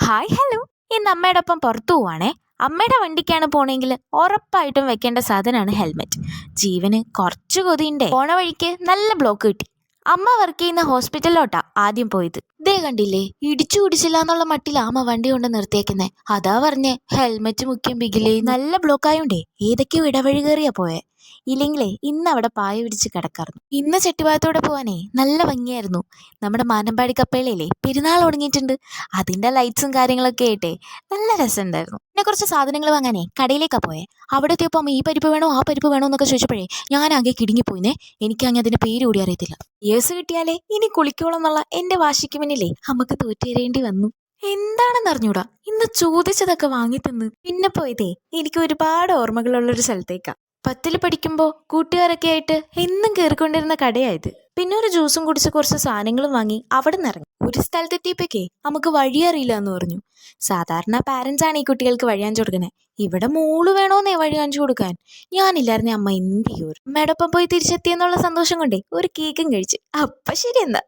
Hi hello. ഇന്ന് അമ്മയുടെ ഒപ്പം പുറത്തു പോവാണേ. അമ്മയുടെ വണ്ടിക്കാണ് പോണെങ്കിൽ ഉറപ്പായിട്ടും വെക്കേണ്ട സാധനമാണ് ഹെൽമെറ്റ്. ജീവന് കുറച്ച് കൊതിയുണ്ടേ. പോണ വഴിക്ക് നല്ല ബ്ലോക്ക് കിട്ടി. അമ്മ വർക്ക് ചെയ്യുന്ന ഹോസ്പിറ്റലിലോട്ടാ ആദ്യം പോയത്. ദേ കണ്ടില്ലേ, ഇടിച്ചു കുടിച്ചില്ല എന്നുള്ള മട്ടിൽ അമ്മ വണ്ടി കൊണ്ട് നിർത്തിയേക്കുന്നേ. അതാ പറഞ്ഞേ ഹെൽമെറ്റ് മുഖ്യം ബിഗിലേ. നല്ല ബ്ലോക്ക് ആയോണ്ടേ ഏതൊക്കെയോ ഇടവഴി കയറിയാ പോയെ. ഇല്ലെങ്കിലേ ഇന്ന് അവിടെ പായ പിടിച്ച് കിടക്കാറുന്നു. ഇന്ന് ചെട്ടിഭാഗത്തോടെ പോവാനേ നല്ല ഭംഗിയായിരുന്നു. നമ്മുടെ മാനമ്പാടി കപ്പേളയില്ലേ പെരുന്നാൾ തുടങ്ങിയിട്ടുണ്ട്. അതിന്റെ ലൈറ്റ്സും കാര്യങ്ങളൊക്കെ ആയിട്ടേ നല്ല രസമുണ്ടായിരുന്നു. പിന്നെ കുറച്ച് സാധനങ്ങൾ വാങ്ങാനേ കടയിലേക്കാ പോയെ. അവിടെ എത്തിയപ്പോൾ അമ്മ ഈ പരിപ്പ് വേണോ ആ പരിപ്പ് വേണോ എന്നൊക്കെ ചോദിച്ചപ്പോഴേ ഞാനാകെ കിടുങ്ങിപ്പോയിന്നേ. എനിക്കാണെങ്കിൽ അതിന്റെ പേര് കൂടി അറിയത്തില്ല. യേസ് കിട്ടിയാലേ ഇനി കുളിക്കോളം എന്നുള്ള എന്റെ വാശിക്ക് മുന്നിലേ നമുക്ക് തോറ്റുതരേണ്ടി വന്നു. എന്താണെന്ന് അറിഞ്ഞൂടാ, ഇന്ന് ചോദിച്ചതൊക്കെ വാങ്ങി തിന്ന്. പിന്നെ പോയതേ എനിക്ക് ഒരുപാട് ഓർമ്മകളുള്ളൊരു സ്ഥലത്തേക്കാ. പത്തില് പഠിക്കുമ്പോൾ കൂട്ടുകാരൊക്കെ ആയിട്ട് എന്നും കയറിക്കൊണ്ടിരുന്ന കടയായത്. പിന്നെ ഒരു ജ്യൂസും കുടിച്ച് കുറച്ച് സാധനങ്ങളും വാങ്ങി അവിടെ നിന്ന് ഇറങ്ങി. ഒരു സ്ഥലത്തെത്തിയപ്പോഴേ നമുക്ക് വഴി അറിയില്ല എന്ന് പറഞ്ഞു. സാധാരണ പാരന്റ്സ് ആണ് ഈ കുട്ടികൾക്ക് വഴി കാണിച്ചു കൊടുക്കണേ. ഇവിടെ മോള് വേണോന്നേ വഴി കാണിച്ചു കൊടുക്കാൻ. ഞാനില്ലായിരുന്നേ അമ്മ എന്ത് ചെയ്യും. അമ്മയോടൊപ്പം പോയി തിരിച്ചെത്തിയെന്നുള്ള സന്തോഷം കൊണ്ടേ ഒരു കേക്കും കഴിച്ച്. അപ്പൊ ശരി എന്നാ.